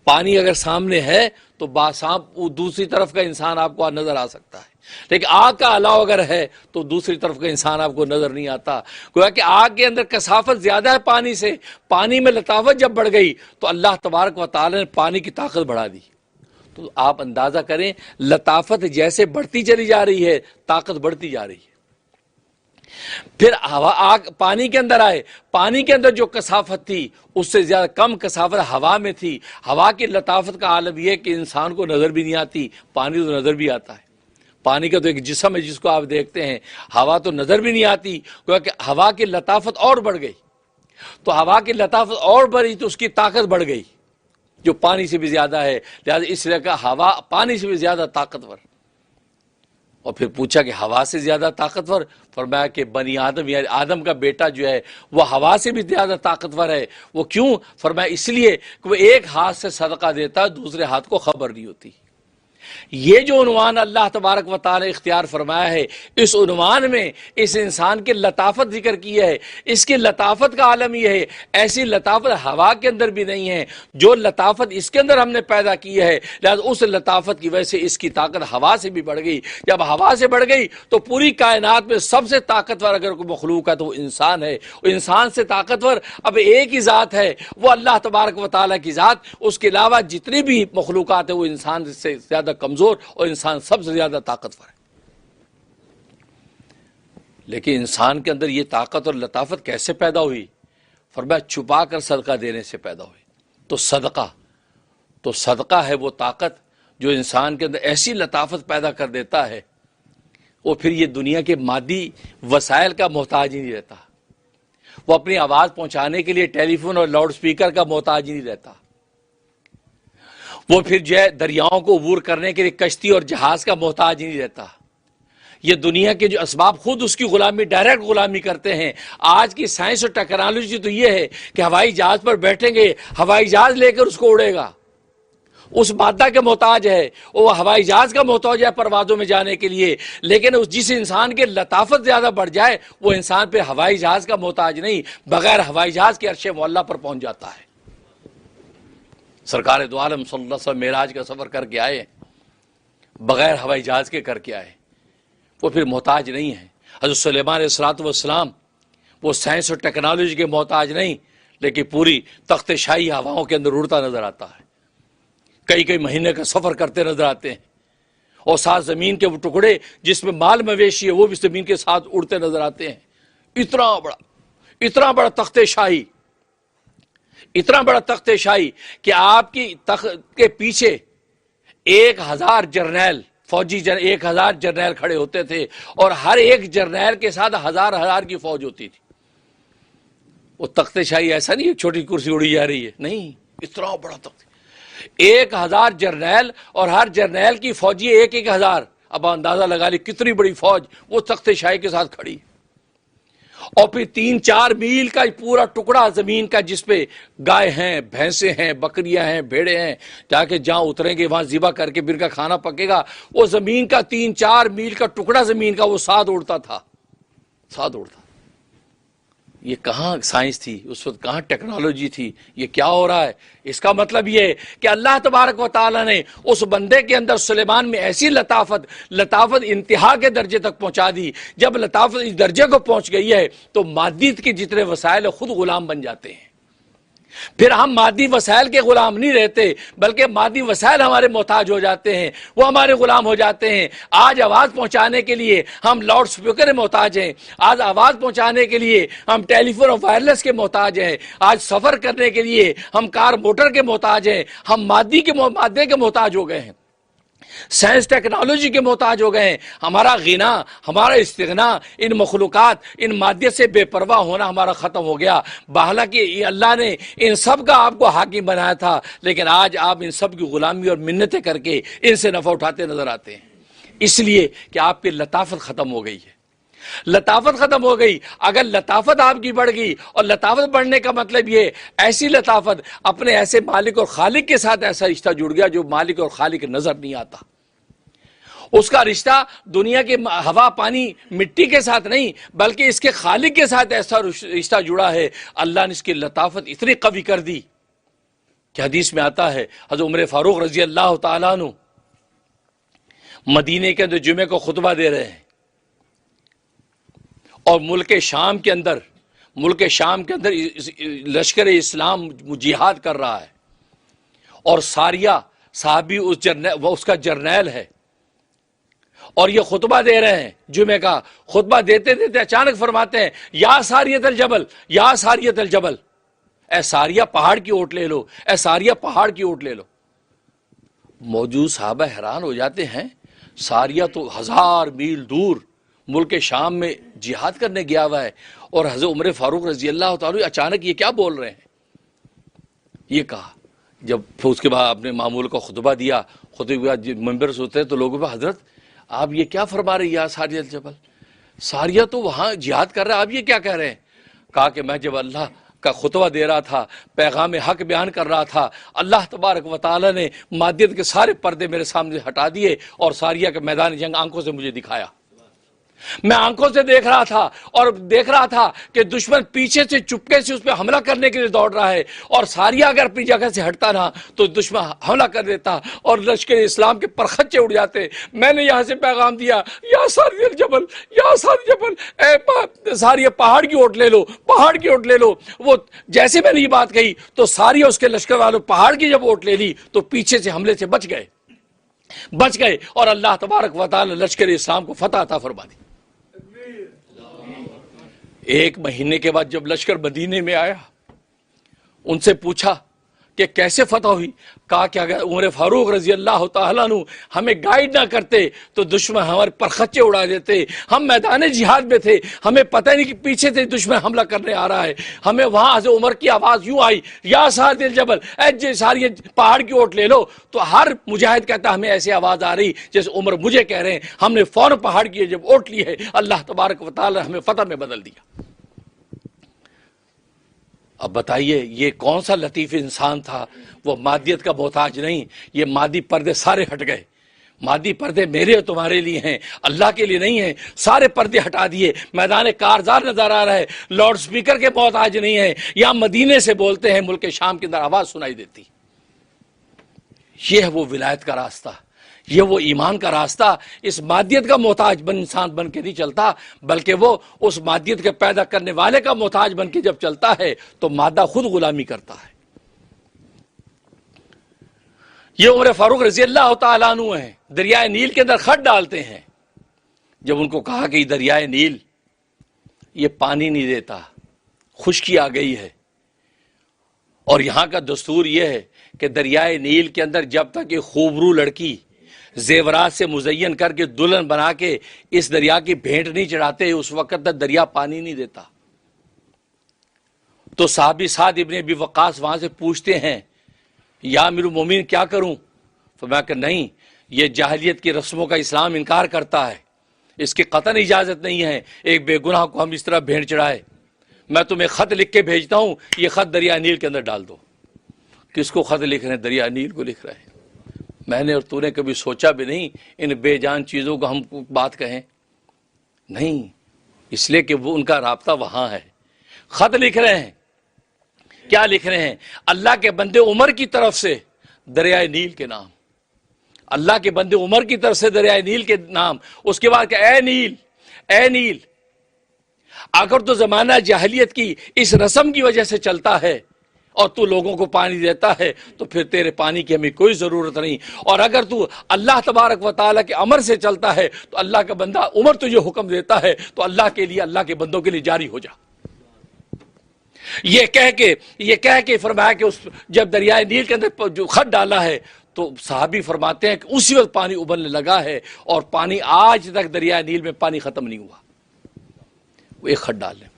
پانی اگر سامنے ہے تو باساں دوسری طرف کا انسان آپ کو نظر آ سکتا ہے، لیکن آگ کا علاوہ اگر ہے تو دوسری طرف کا انسان آپ کو نظر نہیں آتا۔ گویا کہ آگ کے اندر کثافت زیادہ ہے پانی سے، پانی میں لطافت جب بڑھ گئی تو اللہ تبارک و تعالی نے پانی کی طاقت بڑھا دی۔ تو آپ اندازہ کریں لطافت جیسے بڑھتی چلی جا رہی ہے، طاقت بڑھتی جا رہی ہے۔ پھر آگ پانی کے اندر آئے، پانی کے اندر جو کثافت تھی اس سے زیادہ کم کثافت ہوا میں تھی۔ ہوا کی لطافت کا عالم یہ کہ انسان کو نظر بھی نہیں آتی، پانی تو نظر بھی آتا ہے۔ پانی کا تو ایک جسم ہے جس کو آپ دیکھتے ہیں، ہوا تو نظر بھی نہیں آتی، کیونکہ ہوا کی لطافت اور بڑھ گئی۔ تو ہوا کی لطافت اور بڑھی تو اس کی طاقت بڑھ گئی جو پانی سے بھی زیادہ ہے، لہذا اس لیے کہ ہوا پانی سے بھی زیادہ طاقتور۔ اور پھر پوچھا کہ ہوا سے زیادہ طاقتور؟ فرمایا کہ بنی آدم یعنی آدم کا بیٹا جو ہے وہ ہوا سے بھی زیادہ طاقتور ہے۔ وہ کیوں؟ فرمایا اس لیے کہ وہ ایک ہاتھ سے صدقہ دیتا، دوسرے ہاتھ کو خبر نہیں ہوتی۔ یہ جو عنوان اللہ تبارک و تعالی اختیار فرمایا ہے، اس عنوان میں اس انسان کی لطافت ذکر کی ہے۔ اس کی لطافت کا عالم یہ ہے، ایسی لطافت ہوا کے اندر بھی نہیں ہے جو لطافت اس کے اندر ہم نے پیدا کی ہے، لہذا اس لطافت کی وجہ سے اس کی طاقت ہوا سے بھی بڑھ گئی۔ جب ہوا سے بڑھ گئی تو پوری کائنات میں سب سے طاقتور اگر کوئی مخلوق ہے تو وہ انسان ہے۔ وہ انسان سے طاقتور اب ایک ہی ذات ہے، وہ اللہ تبارک و تعالیٰ کی ذات۔ اس کے علاوہ جتنی بھی مخلوقات ہیں وہ انسان سے زیادہ کمزور، اور انسان سب سے زیادہ طاقتور ہے۔ لیکن انسان کے اندر یہ طاقت اور لطافت کیسے پیدا ہوئی؟ فرمایا چھپا کر صدقہ دینے سے پیدا ہوئی۔ تو صدقہ ہے وہ طاقت جو انسان کے اندر ایسی لطافت پیدا کر دیتا ہے، وہ پھر یہ دنیا کے مادی وسائل کا محتاج ہی نہیں رہتا، وہ اپنی آواز پہنچانے کے لیے ٹیلی فون اور لاؤڈ سپیکر کا محتاج ہی نہیں رہتا، وہ پھر جو ہے دریاؤں کو عبور کرنے کے لیے کشتی اور جہاز کا محتاج ہی نہیں رہتا۔ یہ دنیا کے جو اسباب خود اس کی غلامی، ڈائریکٹ غلامی کرتے ہیں۔ آج کی سائنس اور ٹیکنالوجی تو یہ ہے کہ ہوائی جہاز پر بیٹھیں گے، ہوائی جہاز لے کر اس کو اڑے گا، اس مادہ کے محتاج ہے، وہ ہوائی جہاز کا محتاج ہے پروازوں میں جانے کے لیے، لیکن جس انسان کے لطافت زیادہ بڑھ جائے وہ انسان پہ ہوائی جہاز کا محتاج نہیں، بغیر ہوائی جہاز کے عرش معلیٰ پر پہنچ جاتا ہے۔ سرکار دو عالم صلی اللہ علیہ وسلم معراج کا سفر کر کے آئے، بغیر ہوائی جہاز کے کر کے آئے، وہ پھر محتاج نہیں ہے۔ حضرت سلیمان علیہ السلام وہ سائنس اور ٹیکنالوجی کے محتاج نہیں، لیکن پوری تخت شاہی ہواؤں کے اندر اڑتا نظر آتا ہے، کئی مہینے کا سفر کرتے نظر آتے ہیں، اور ساتھ زمین کے وہ ٹکڑے جس میں مال مویشی ہے وہ بھی زمین کے ساتھ اڑتے نظر آتے ہیں۔ اتنا بڑا تخت شاہی، اتنا بڑا تخت شاہی کہ آپ کی تخت کے پیچھے 1000 جرنیل، فوجی 1000 جرنیل کھڑے ہوتے تھے، اور ہر ایک جرنیل کے ساتھ ہزار کی فوج ہوتی تھی۔ وہ تخت شاہی ایسا نہیں ایک چھوٹی کرسی اڑی جا رہی ہے، نہیں، اتنا بڑا تخت، 1000 جرنیل، اور ہر جرنیل کی فوجی 1000۔ اب اندازہ لگا لی کتنی بڑی فوج وہ تخت شاہی کے ساتھ کھڑی، اور پھر 3-4 میل کا پورا ٹکڑا زمین کا جس پہ گائے ہیں، بھینسیں ہیں، بکریاں ہیں، بھیڑے ہیں، تاکہ جہاں اتریں گے وہاں ذبح کر کے پھر کا کھانا پکے گا، وہ زمین کا 3-4 میل کا ٹکڑا زمین کا وہ ساتھ اڑتا تھا، ساتھ اڑتا۔ یہ کہاں سائنس تھی اس وقت، کہاں ٹیکنالوجی تھی، یہ کیا ہو رہا ہے؟ اس کا مطلب یہ ہے کہ اللہ تبارک و تعالیٰ نے اس بندے کے اندر سلیمان میں ایسی لطافت انتہا کے درجے تک پہنچا دی۔ جب لطافت اس درجے کو پہنچ گئی ہے تو مادیت کے جتنے وسائل خود غلام بن جاتے ہیں۔ پھر ہم مادی وسائل کے غلام نہیں رہتے، بلکہ مادی وسائل ہمارے محتاج ہو جاتے ہیں، وہ ہمارے غلام ہو جاتے ہیں۔ آج آواز پہنچانے کے لیے ہم لاؤڈ سپیکر کے محتاج ہیں، آج آواز پہنچانے کے لیے ہم ٹیلی فون اور وائرلیس کے محتاج ہیں، آج سفر کرنے کے لیے ہم کار موٹر کے محتاج ہیں، ہم مادے کے محتاج ہو گئے ہیں، سائنس ٹیکنالوجی کے محتاج ہو گئے ہیں۔ ہمارا غنا، ہمارا استغنا ان مخلوقات، ان مادیت سے بے پرواہ ہونا ہمارا ختم ہو گیا۔ حالانکہ اللہ نے ان سب کا آپ کو حاکم بنایا تھا، لیکن آج آپ ان سب کی غلامی اور منتیں کر کے ان سے نفع اٹھاتے نظر آتے ہیں، اس لیے کہ آپ کی لطافت ختم ہو گئی ہے۔ لطافت ختم ہو گئی۔ اگر لطافت آپ کی بڑھ گئی، اور لطافت بڑھنے کا مطلب یہ ایسی لطافت اپنے ایسے مالک اور خالق کے ساتھ ایسا رشتہ جڑ گیا جو مالک اور خالق نظر نہیں آتا، اس کا رشتہ دنیا کے ہوا پانی مٹی کے ساتھ نہیں بلکہ اس کے خالق کے ساتھ ایسا رشتہ جڑا ہے۔ اللہ نے اس کی لطافت اتنی قوی کر دی کہ حدیث میں آتا ہے حضرت عمر فاروق رضی اللہ تعالیٰ عنہ مدینے کے اندر جمعے کو خطبہ دے رہے ہیں، اور ملک شام کے اندر لشکر اسلام جہاد کر رہا ہے، اور ساریہ صحابی اس کا جرنیل ہے، اور یہ خطبہ دے رہے ہیں جمعے کا۔ خطبہ دیتے دیتے اچانک فرماتے ہیں یا ساریت الجبل، یا ساریت الجبل، اے ساریہ پہاڑ کی اوٹ لے لو، اے ساریہ پہاڑ کی اوٹ لے لو۔ موجود صحابہ حیران ہو جاتے ہیں، ساریہ تو 1000 میل دور ملک شام میں جہاد کرنے گیا ہوا ہے، اور حضرت عمر فاروق رضی اللہ تعالیٰ اچانک یہ کیا بول رہے ہیں؟ یہ کہا جب پھر اس کے بعد اپنے معمول کا خطبہ دیا، خطبے کے بعد ممبر سے ہوتے تو لوگوں پہ حضرت آپ یہ کیا فرما رہے ہیں یا ساریہ الجبل، ساریہ تو وہاں جہاد کر رہا ہے، آپ یہ کیا کہہ رہے ہیں؟ کہا کہ میں جب اللہ کا خطبہ دے رہا تھا، پیغام حق بیان کر رہا تھا، اللہ تبارک و تعالیٰ نے مادیت کے سارے پردے میرے سامنے ہٹا دیے اور ساریہ کے میدان جنگ آنکھوں سے مجھے دکھایا۔ میں آنکھوں سے دیکھ رہا تھا، اور دیکھ رہا تھا کہ دشمن پیچھے سے چپکے سے اس پہ حملہ کرنے کے لیے دوڑ رہا ہے، اور ساریہ اگر اپنی جگہ سے ہٹتا نہ تو دشمن حملہ کر دیتا اور لشکر اسلام کے پرخچے اڑ جاتے۔ میں نے یہاں سے پیغام دیا یا ساریہ الجبل، یا ساریہ الجبل، اے ساریہ پہاڑ کی اوٹ لے لو، پہاڑ کی اوٹ لے لو۔ وہ جیسے میں نے یہ بات کہی تو ساریہ اس کے لشکر والوں پہاڑ کی جب اوٹ لے لی تو پیچھے سے حملے سے بچ گئے، اور اللہ تبارک و تعالی لشکر اسلام کو فتح عطا فرما دی۔ 1 مہینے کے بعد جب لشکر مدینے میں آیا، ان سے پوچھا کہ کیسے فتح ہوئی؟ کہا کہ اگر عمر فاروق رضی اللہ تعالیٰ عنہ ہمیں گائیڈ نہ کرتے تو دشمن ہمارے پرخچے اڑا دیتے۔ ہم میدان جہاد میں تھے، ہمیں پتہ نہیں کہ پیچھے سے دشمن حملہ کرنے آ رہا ہے۔ ہمیں وہاں سے عمر کی آواز یوں آئی یا ساریہ الجبل، اے ساریہ پہاڑ کی اوٹ لے لو، تو ہر مجاہد کہتا ہمیں ایسی آواز آ رہی جیسے عمر مجھے کہہ رہے ہیں۔ ہم نے فوراً پہاڑ کی جب اوٹ لی ہے، اللہ تبارک و تعالی ہمیں فتح میں بدل دیا۔ اب بتائیے یہ کون سا لطیف انسان تھا، وہ مادیت کا محتاج نہیں، یہ مادی پردے سارے ہٹ گئے، مادی پردے میرے اور تمہارے لیے ہیں، اللہ کے لیے نہیں ہیں، سارے پردے ہٹا دیے، میدان کارزار نظر آ رہا ہے، لاؤڈ سپیکر کے محتاج نہیں ہیں، یہاں مدینے سے بولتے ہیں ملک شام کے اندر آواز سنائی دیتی۔ یہ ہے وہ ولایت کا راستہ، یہ وہ ایمان کا راستہ۔ اس مادیت کا محتاج انسان بن کے نہیں چلتا، بلکہ وہ اس مادیت کے پیدا کرنے والے کا محتاج بن کے جب چلتا ہے تو مادہ خود غلامی کرتا ہے۔ یہ عمر فاروق رضی اللہ تعالیٰ عنہ ہیں، دریائے نیل کے اندر خط ڈالتے ہیں۔ جب ان کو کہا کہ دریائے نیل یہ پانی نہیں دیتا، خشکی آ گئی ہے، اور یہاں کا دستور یہ ہے کہ دریائے نیل کے اندر جب تک یہ خوبرو لڑکی زیورات سے مزین کر کے دلہن بنا کے اس دریا کی بھینٹ نہیں چڑھاتے، اس وقت تک دریا پانی نہیں دیتا۔ تو صحابی سعد ابن ابی وقاص وہاں سے پوچھتے ہیں، یا امیر المومنین کیا کروں؟ فرمایا کہ نہیں، یہ جاہلیت کی رسموں کا اسلام انکار کرتا ہے، اس کی قطعاً اجازت نہیں ہے ایک بے گناہ کو ہم اس طرح بھینٹ چڑھائے۔ میں تمہیں خط لکھ کے بھیجتا ہوں، یہ خط دریا نیل کے اندر ڈال دو۔ کس کو خط لکھ رہے ہیں؟ دریا نیل کو لکھ رہے ہیں۔ میں نے اور تو نے کبھی سوچا بھی نہیں ان بے جان چیزوں کو ہم بات کہیں، نہیں، اس لیے کہ وہ ان کا رابطہ وہاں ہے۔ خط لکھ رہے ہیں، کیا لکھ رہے ہیں؟ اللہ کے بندے عمر کی طرف سے دریائے نیل کے نام، اللہ کے بندے عمر کی طرف سے دریائے نیل کے نام۔ اس کے بعد کہ اے نیل، اے نیل، اگر تو زمانہ جاہلیت کی اس رسم کی وجہ سے چلتا ہے اور تو لوگوں کو پانی دیتا ہے تو پھر تیرے پانی کی ہمیں کوئی ضرورت نہیں، اور اگر تو اللہ تبارک و تعالیٰ کے امر سے چلتا ہے تو اللہ کا بندہ عمر تجھے حکم دیتا ہے تو اللہ کے لیے، اللہ کے بندوں کے لیے جاری ہو جا۔ یہ کہہ کے فرمایا کہ جب دریائے نیل کے اندر جو خط ڈالا ہے تو صحابی فرماتے ہیں کہ اسی وقت پانی ابلنے لگا ہے، اور پانی آج تک دریائے نیل میں پانی ختم نہیں ہوا۔ وہ ایک خط ڈال لیں،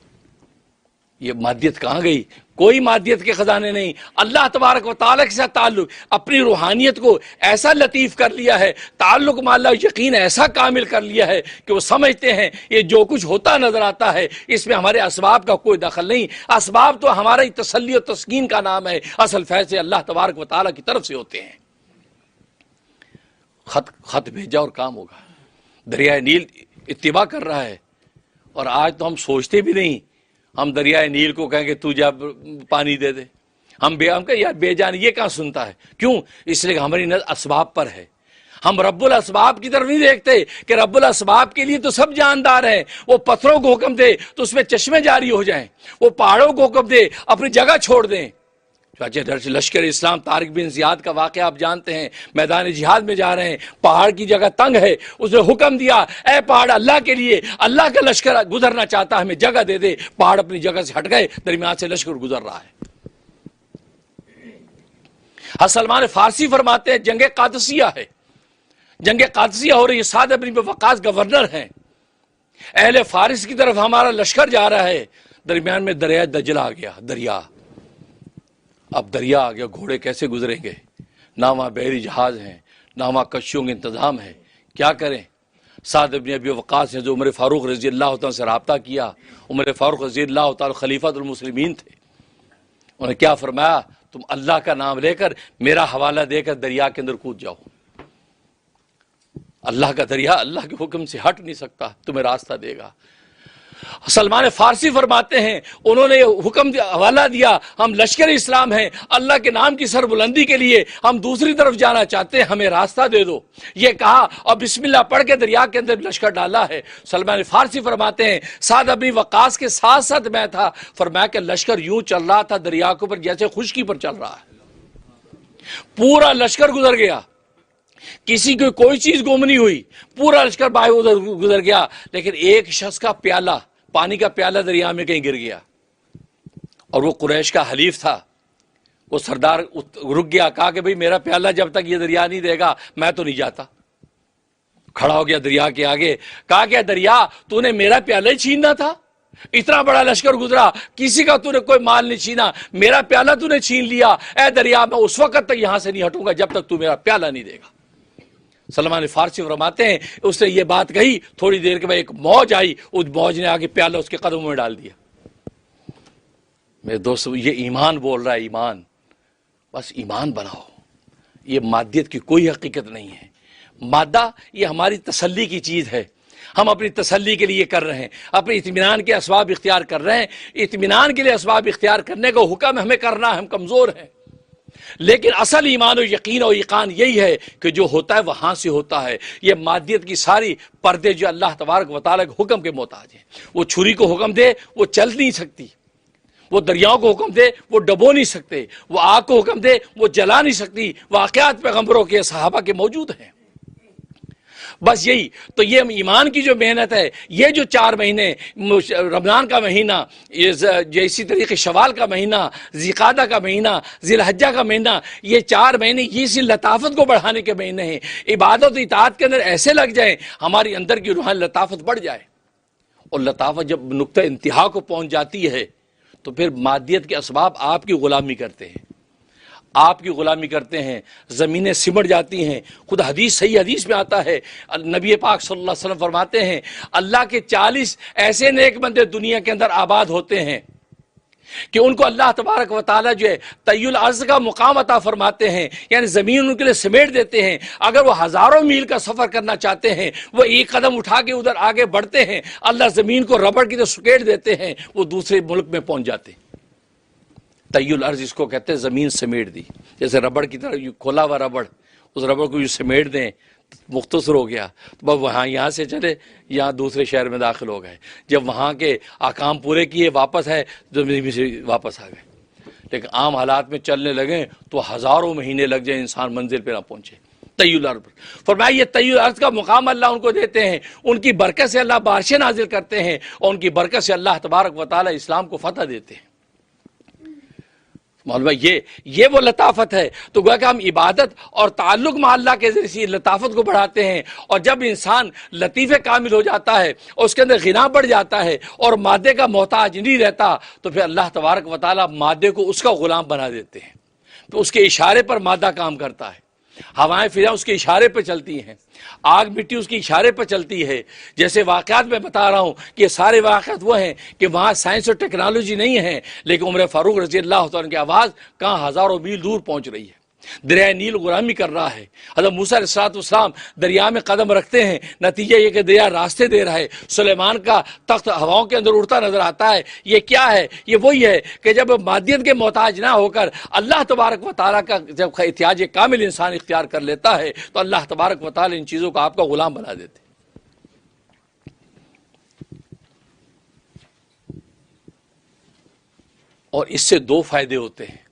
یہ مادیت کہاں گئی؟ کوئی مادیت کے خزانے نہیں۔ اللہ تبارک و تعالیٰ کے ساتھ تعلق، اپنی روحانیت کو ایسا لطیف کر لیا ہے، تعلق مع اللہ یقین ایسا کامل کر لیا ہے کہ وہ سمجھتے ہیں یہ جو کچھ ہوتا نظر آتا ہے اس میں ہمارے اسباب کا کوئی دخل نہیں، اسباب تو ہمارا تسلی و تسکین کا نام ہے، اصل فیصلے اللہ تبارک و تعالیٰ کی طرف سے ہوتے ہیں۔ خط بھیجا اور کام ہوگا۔ دریائے نیل اتباع کر رہا ہے، اور آج تو ہم سوچتے بھی نہیں، ہم دریائے نیل کو کہیں کہ تو جا پانی دے دے، ہم کہیں یار بے جان یہ کہاں سنتا ہے؟ کیوں؟ اس لیے کہ ہماری نظر اسباب پر ہے، ہم رب الاسباب کی طرف نہیں دیکھتے کہ رب الاسباب کے لیے تو سب جاندار ہیں۔ وہ پتھروں کو حکم دے تو اس میں چشمے جاری ہو جائیں، وہ پہاڑوں کو حکم دے اپنی جگہ چھوڑ دیں۔ لشکر اسلام طارق بن زیاد کا واقعہ آپ جانتے ہیں، میدان جہاد میں جا رہے ہیں، پہاڑ کی جگہ تنگ ہے، اس نے حکم دیا اے پہاڑ اللہ کے لیے، اللہ کا لشکر گزرنا چاہتا ہے، ہمیں جگہ دے دے۔ پہاڑ اپنی جگہ سے ہٹ گئے، درمیان سے لشکر گزر رہا ہے۔ سلمان فارسی فرماتے ہیں جنگ قادسیہ ہے، جنگ قادسیہ ہو رہی ہے، سعد بن ابی وقاص گورنر ہیں، اہل فارس کی طرف ہمارا لشکر جا رہا ہے، درمیان میں دریا دجلہ آ گیا، دریا۔ اب دریا آ گیا، گھوڑے کیسے گزریں گے؟ نہ وہاں بحری جہاز ہیں، نہ وہاں کشتیوں کا انتظام ہے، کیا کریں؟ سعد بن ابی وقاص نے جو عمر فاروق رضی اللہ تعالیٰ سے رابطہ کیا، عمر فاروق رضی اللہ تعالیٰ خلیفۃ المسلمین تھے، انہوں نے کیا فرمایا؟ تم اللہ کا نام لے کر میرا حوالہ دے کر دریا کے اندر کود جاؤ، اللہ کا دریا اللہ کے حکم سے ہٹ نہیں سکتا، تمہیں راستہ دے گا۔ سلمان فارسی فرماتے ہیں انہوں نے حکم حوالہ دیا، ہم لشکر اسلام ہیں، اللہ کے نام کی سربلندی کے لیے ہم دوسری طرف جانا چاہتے ہیں، ہمیں راستہ دے دو، یہ کہا اور بسم اللہ پڑھ کے دریا کے اندر لشکر ڈالا ہے۔ سلمان فارسی فرماتے ہیں سعد بن وقاص کے ساتھ ساتھ میں تھا، فرمایا کہ لشکر یوں چل رہا تھا دریا کے اوپر جیسے خشکی پر چل رہا ہے، پورا لشکر گزر گیا، کسی کو کوئی چیز گم نہیں ہوئی، پورا لشکر باہر ادھر گزر گیا، لیکن ایک شخص کا پیالہ، پانی کا پیالہ دریا میں کہیں گر گیا، اور وہ قریش کا حلیف تھا، وہ سردار رک گیا، کہا کہ بھئی میرا پیالہ جب تک یہ دریا نہیں دے گا میں تو نہیں جاتا۔ کھڑا ہو گیا دریا کے آگے، کہا کہ دریا تو نے میرا پیالہ ہی چھیننا تھا، اتنا بڑا لشکر گزرا، کسی کا تو نے کوئی مال نہیں چھینا، میرا پیالہ تو نے چھین لیا، اے دریا میں اس وقت تک یہاں سے نہیں ہٹوں گا جب تک تو میرا پیالہ نہیں دے گا۔ سلمان فارسی فرماتے ہیں اس نے یہ بات کہی، تھوڑی دیر کے بعد ایک موج آئی، اس موج نے آگے پیالہ اس کے قدموں میں ڈال دیا۔ میرے دوستو یہ ایمان بول رہا ہے، ایمان، بس ایمان بناؤ. یہ مادیت کی کوئی حقیقت نہیں ہے. مادہ یہ ہماری تسلی کی چیز ہے، ہم اپنی تسلی کے لیے کر رہے ہیں، اپنے اطمینان کے اسباب اختیار کر رہے ہیں. اطمینان کے لیے اسباب اختیار کرنے کا حکم ہمیں کرنا ہے، ہم کمزور ہیں. لیکن اصل ایمان و یقین و ایقان یہی ہے کہ جو ہوتا ہے وہاں سے ہوتا ہے. یہ مادیت کی ساری پردے جو اللہ تبارک و تعالیٰ کے حکم کے محتاج ہیں. وہ چھری کو حکم دے وہ چل نہیں سکتی، وہ دریاؤں کو حکم دے وہ ڈبو نہیں سکتے، وہ آگ کو حکم دے وہ جلا نہیں سکتی. واقعات پیغمبروں کے صحابہ کے موجود ہیں. بس یہی تو یہ ایمان کی جو محنت ہے، یہ جو 4 مہینے، رمضان کا مہینہ، اسی طریقے شوال کا مہینہ، ذیقعدہ کا مہینہ، ذی الحجہ کا مہینہ، یہ 4 مہینے یہ اسی لطافت کو بڑھانے کے مہینے ہیں. عبادت و اطاعت کے اندر ایسے لگ جائیں ہماری اندر کی روحانی لطافت بڑھ جائے. اور لطافت جب نقطہ انتہا کو پہنچ جاتی ہے تو پھر مادیت کے اسباب آپ کی غلامی کرتے ہیں، آپ کی غلامی کرتے ہیں، زمینیں سمٹ جاتی ہیں. خود حدیث، صحیح حدیث میں آتا ہے، نبی پاک صلی اللہ علیہ وسلم فرماتے ہیں اللہ کے 40 ایسے نیک بندے دنیا کے اندر آباد ہوتے ہیں کہ ان کو اللہ تبارک و تعالیٰ جو ہے طی الارض کا مقام عطا فرماتے ہیں، یعنی زمین ان کے لیے سمیٹ دیتے ہیں. اگر وہ ہزاروں میل کا سفر کرنا چاہتے ہیں، وہ ایک قدم اٹھا کے ادھر آگے بڑھتے ہیں، اللہ زمین کو ربڑ کی طرح سکیٹ دیتے ہیں، وہ دوسرے ملک میں پہنچ جاتے ہیں. طی الارض اس کو کہتے ہیں زمین سمیٹ دی، جیسے ربڑ کی طرح کھولا ہوا ربڑ، اس ربڑ کو سمیٹ دیں مختصر ہو گیا تو بس وہاں یہاں سے چلے یہاں دوسرے شہر میں داخل ہو گئے. جب وہاں کے احکام پورے کیے واپس ہے زمین سے واپس آ گئے. لیکن عام حالات میں چلنے لگیں تو ہزاروں مہینے لگ جائیں انسان منزل پہ نہ پہنچے. طی الارض فرمایا یہ طی الارض کا مقام اللہ ان کو دیتے ہیں، ان کی برکت سے اللہ بارشیں نازل کرتے ہیں اور ان کی برکت سے اللہ تبارک و تعالی اسلام کو فتح دیتے ہیں. معلوم ہے یہ وہ لطافت ہے. تو گویا کہ ہم عبادت اور تعلق مع اللہ کے ذریعے سے لطافت کو بڑھاتے ہیں. اور جب انسان لطیف کامل ہو جاتا ہے اور اس کے اندر غنا بڑھ جاتا ہے اور مادے کا محتاج نہیں رہتا تو پھر اللہ تبارک و تعالیٰ مادے کو اس کا غلام بنا دیتے ہیں. تو اس کے اشارے پر مادہ کام کرتا ہے. ہوائیں فضائیں اس کے اشارے پہ چلتی ہیں، آگ مٹی اس کے اشارے پہ چلتی ہے. جیسے واقعات میں بتا رہا ہوں کہ یہ سارے واقعات وہ ہیں کہ وہاں سائنس اور ٹیکنالوجی نہیں ہے، لیکن عمر فاروق رضی اللہ تعالیٰ کی آواز کہاں ہزاروں میل دور پہنچ رہی ہے. دریائے نیل غلامی کر رہا ہے. حضرت موسیٰ علیہ السلام دریا میں قدم رکھتے ہیں، نتیجہ یہ کہ دریا راستے دے رہا ہے. سلیمان کا تخت ہواؤں کے اندر اڑتا نظر آتا ہے. یہ کیا ہے؟ یہ وہی ہے کہ جب مادیت کے محتاج نہ ہو کر اللہ تبارک و تعالیٰ کا جب احتیاج کامل انسان اختیار کر لیتا ہے تو اللہ تبارک و تعالیٰ ان چیزوں کو آپ کا غلام بنا دیتے. اور اس سے 2 فائدے ہوتے ہیں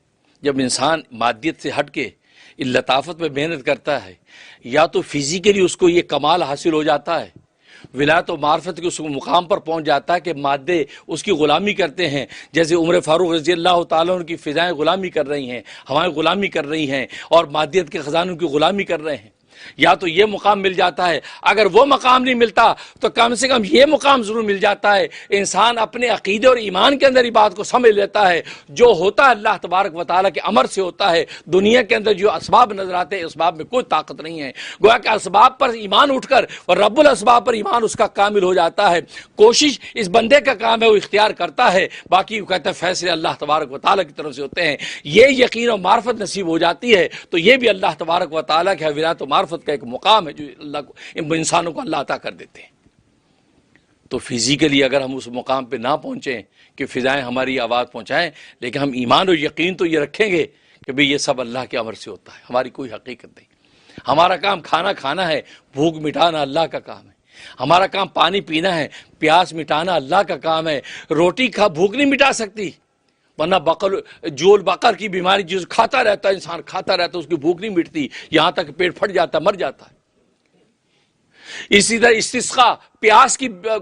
جب انسان مادیت سے ہٹ کے لطافت میں محنت کرتا ہے. یا تو فزیکلی اس کو یہ کمال حاصل ہو جاتا ہے، ولایت و معرفت کے اس مقام پر پہنچ جاتا ہے کہ مادے اس کی غلامی کرتے ہیں. جیسے عمر فاروق رضی اللہ تعالیٰ ان کی فضائیں غلامی کر رہی ہیں، ہوائیں غلامی کر رہی ہیں اور مادیت کے خزانوں کی غلامی کر رہے ہیں. یا تو یہ مقام مل جاتا ہے. اگر وہ مقام نہیں ملتا تو کم سے کم یہ مقام ضرور مل جاتا ہے. انسان اپنے عقیدے اور ایمان کے اندر ہی بات کو سمجھ لیتا ہے جو ہوتا ہے اللہ تبارک و تعالیٰ کے امر سے ہوتا ہے. دنیا کے اندر جو اسباب نظر آتے ہیں اسباب میں کوئی طاقت نہیں ہے. گویا کہ اسباب پر ایمان اٹھ کر اور رب الاسباب پر ایمان اس کا کامل ہو جاتا ہے. کوشش اس بندے کا کام ہے، وہ اختیار کرتا ہے، باقی وہ کہتا ہے فیصلے اللہ تبارک و تعالیٰ کی طرف سے ہوتے ہیں. یہ یقین و معرفت نصیب ہو جاتی ہے تو یہ بھی اللہ تبارک و تعالیٰ کے ولایت و معرفت کا ایک مقام ہے جو اللہ کو انسانوں کو اللہ عطا کر دیتے ہیں. تو فزیکلی اگر ہم اس مقام پہ نہ پہنچیں کہ فضائیں ہماری آواز پہنچائیں، لیکن ہم ایمان و یقین تو یہ رکھیں گے کہ بھئی یہ سب اللہ کے امر سے ہوتا ہے، ہماری کوئی حقیقت نہیں. ہمارا کام کھانا کھانا ہے، بھوک مٹانا اللہ کا کام ہے. ہمارا کام پانی پینا ہے، پیاس مٹانا اللہ کا کام ہے. روٹی بھوک نہیں مٹا سکتی، ورنہ جول بقر کی بیماری جس کھاتا رہتا ہے انسان کھاتا رہتا ہے اس کی بھوک نہیں مٹتی، یہاں تک پیٹ پھٹ جاتا مر جاتا ہے. اسی طرح استسقاء پیاس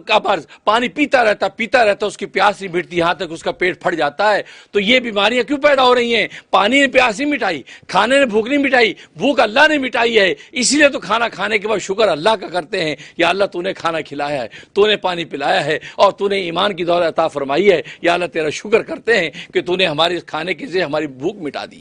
کا مرض، پانی پیتا رہتا اس کی پیاس نہیں مٹتی یہاں تک اس کا پیٹ پھٹ جاتا ہے. تو یہ بیماریاں کیوں پیدا ہو رہی ہیں؟ پانی نے پیاس نہیں مٹائی، کھانے نے بھوک نہیں مٹائی، بھوک اللہ نے مٹائی ہے. اسی لیے تو کھانا کھانے کے بعد شکر اللہ کا کرتے ہیں، یا اللہ تو نے کھانا کھلایا ہے، تو نے پانی پلایا ہے اور تو نے ایمان کی دولت عطا فرمائی ہے. یا اللہ تیرا شکر کرتے ہیں کہ تو نے ہمارے کھانے کے ذریعے ہماری بھوک مٹا دی.